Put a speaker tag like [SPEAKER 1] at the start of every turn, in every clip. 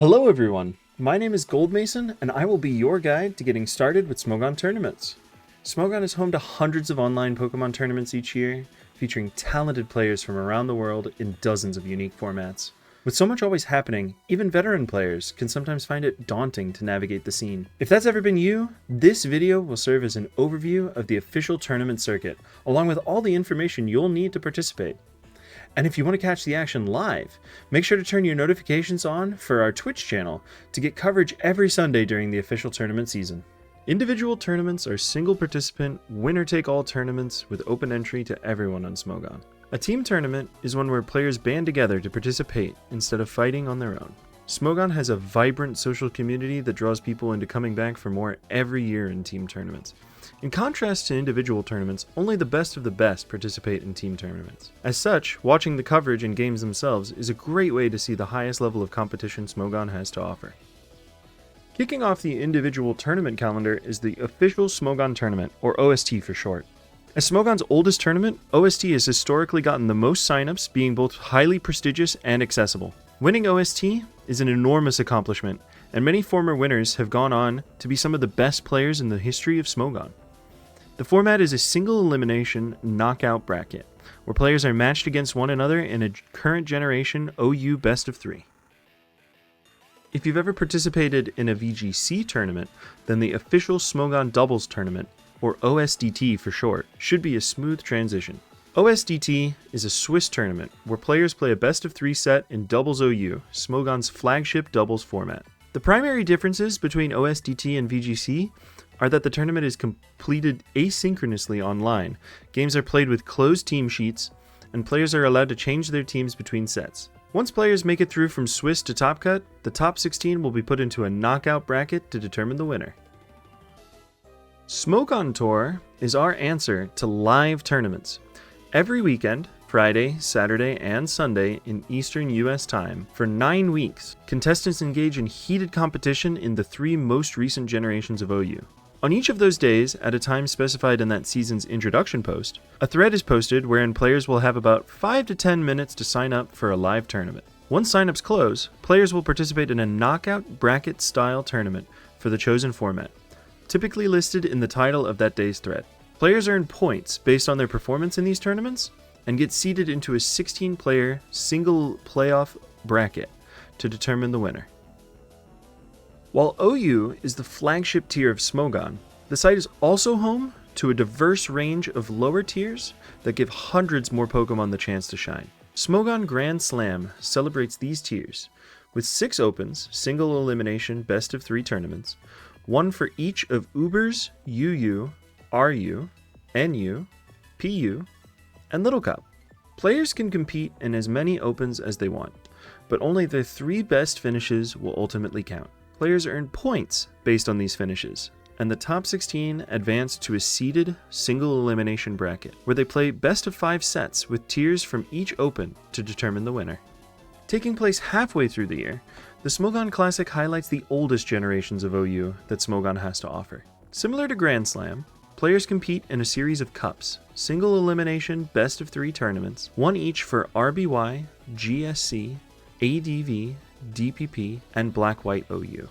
[SPEAKER 1] Hello everyone, my name is Goldmason and I will be your guide to getting started with Smogon tournaments. Smogon is home to hundreds of online Pokemon tournaments each year, featuring talented players from around the world in dozens of unique formats. With so much always happening, even veteran players can sometimes find it daunting to navigate the scene. If that's ever been you, this video will serve as an overview of the official tournament circuit, along with all the information you'll need to participate. And if you want to catch the action live, make sure to turn your notifications on for our Twitch channel to get coverage every Sunday during the official tournament season. Individual tournaments are single participant, winner-take-all tournaments with open entry to everyone on Smogon. A team tournament is one where players band together to participate instead of fighting on their own. Smogon has a vibrant social community that draws people into coming back for more every year in team tournaments. In contrast to individual tournaments, only the best of the best participate in team tournaments. As such, watching the coverage and games themselves is a great way to see the highest level of competition Smogon has to offer. Kicking off the individual tournament calendar is the official Smogon Tournament, or OST for short. As Smogon's oldest tournament, OST has historically gotten the most signups, being both highly prestigious and accessible. Winning OST is an enormous accomplishment, and many former winners have gone on to be some of the best players in the history of Smogon. The format is a single elimination knockout bracket, where players are matched against one another in a current generation OU best of 3. If you've ever participated in a VGC tournament, then the official Smogon Doubles Tournament, or OSDT for short, should be a smooth transition. OSDT is a Swiss tournament where players play a best of 3 set in Doubles OU, Smogon's flagship doubles format. The primary differences between OSDT and VGC are that the tournament is completed asynchronously online, games are played with closed team sheets, and players are allowed to change their teams between sets. Once players make it through from Swiss to Top Cut, the top 16 will be put into a knockout bracket to determine the winner. Smogon Tour is our answer to live tournaments. Every weekend, Friday, Saturday, and Sunday in Eastern US time, for 9 weeks, contestants engage in heated competition in the 3 most recent generations of OU. On each of those days, at a time specified in that season's introduction post, a thread is posted wherein players will have about 5 to 10 minutes to sign up for a live tournament. Once signups close, players will participate in a knockout bracket-style tournament for the chosen format, typically listed in the title of that day's thread. Players earn points based on their performance in these tournaments and get seeded into a 16-player single playoff bracket to determine the winner. While OU is the flagship tier of Smogon, the site is also home to a diverse range of lower tiers that give hundreds more Pokemon the chance to shine. Smogon Grand Slam celebrates these tiers with 6 opens, single elimination best of 3 tournaments, one for each of Ubers, UU, RU, NU, PU, and Little Cup. Players can compete in as many opens as they want, but only the 3 best finishes will ultimately count. Players earn points based on these finishes, and the top 16 advance to a seeded single elimination bracket, where they play best of 5 sets with tiers from each open to determine the winner. Taking place halfway through the year, the Smogon Classic highlights the oldest generations of OU that Smogon has to offer. Similar to Grand Slam, players compete in a series of cups, single elimination best of 3 tournaments, one each for RBY, GSC, ADV, DPP, and Black-White OU.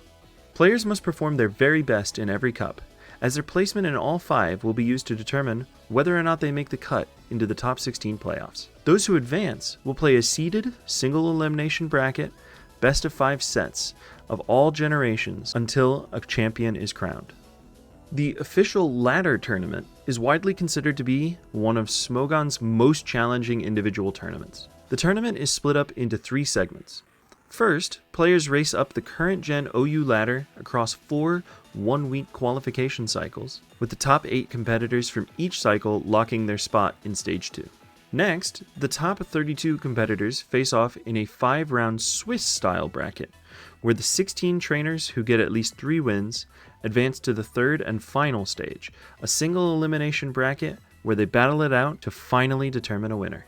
[SPEAKER 1] Players must perform their very best in every cup, as their placement in all 5 will be used to determine whether or not they make the cut into the top 16 playoffs. Those who advance will play a seeded, single elimination bracket, best of 5 sets of all generations until a champion is crowned. The official ladder tournament is widely considered to be one of Smogon's most challenging individual tournaments. The tournament is split up into 3 segments. First, players race up the current gen OU ladder across 4 one-week qualification cycles, with the top 8 competitors from each cycle locking their spot in Stage 2. Next, the top 32 competitors face off in a 5-round Swiss-style bracket, where the 16 trainers who get at least 3 wins advance to the 3rd and final stage, a single elimination bracket where they battle it out to finally determine a winner.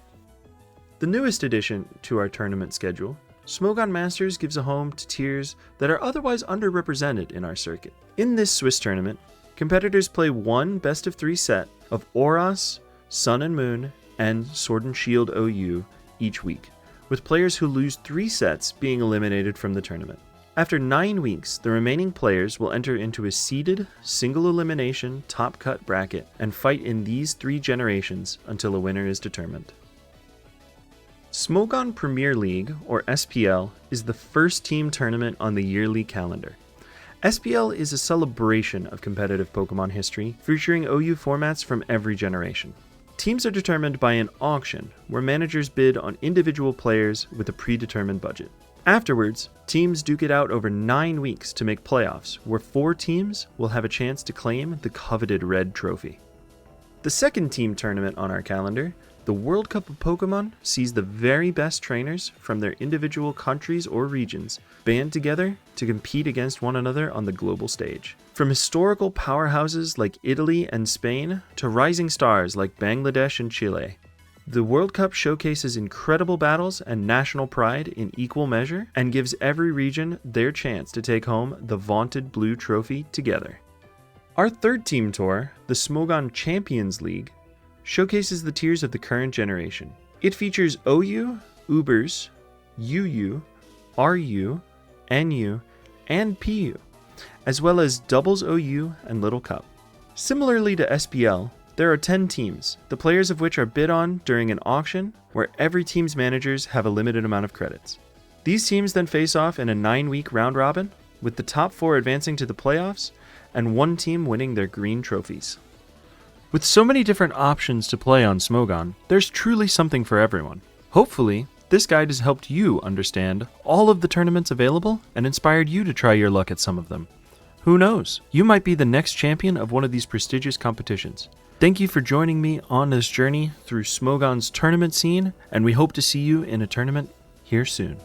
[SPEAKER 1] The newest addition to our tournament schedule, Smogon Masters, gives a home to tiers that are otherwise underrepresented in our circuit. In this Swiss tournament, competitors play one best of 3 set of Oros, Sun and Moon, and Sword and Shield OU each week, with players who lose 3 sets being eliminated from the tournament. After 9 weeks, the remaining players will enter into a seeded, single-elimination, top-cut bracket and fight in these 3 generations until a winner is determined. Smogon Premier League, or SPL, is the first team tournament on the yearly calendar. SPL is a celebration of competitive Pokemon history, featuring OU formats from every generation. Teams are determined by an auction, where managers bid on individual players with a predetermined budget. Afterwards, teams duke it out over 9 weeks to make playoffs, where 4 teams will have a chance to claim the coveted Red Trophy. The second team tournament on our calendar, the World Cup of Pokemon, sees the very best trainers from their individual countries or regions band together to compete against one another on the global stage. From historical powerhouses like Italy and Spain to rising stars like Bangladesh and Chile, the World Cup showcases incredible battles and national pride in equal measure and gives every region their chance to take home the vaunted blue trophy together. Our third team tour, the Smogon Champions League, showcases the tiers of the current generation. It features OU, Ubers, UU, RU, NU, and PU, as well as doubles OU and Little Cup. Similarly to SPL, there are 10 teams, the players of which are bid on during an auction where every team's managers have a limited amount of credits. These teams then face off in a 9-week round robin, with the top 4 advancing to the playoffs and 1 team winning their green trophies. With so many different options to play on Smogon, there's truly something for everyone. Hopefully, this guide has helped you understand all of the tournaments available and inspired you to try your luck at some of them. Who knows? You might be the next champion of one of these prestigious competitions. Thank you for joining me on this journey through Smogon's tournament scene, and we hope to see you in a tournament here soon.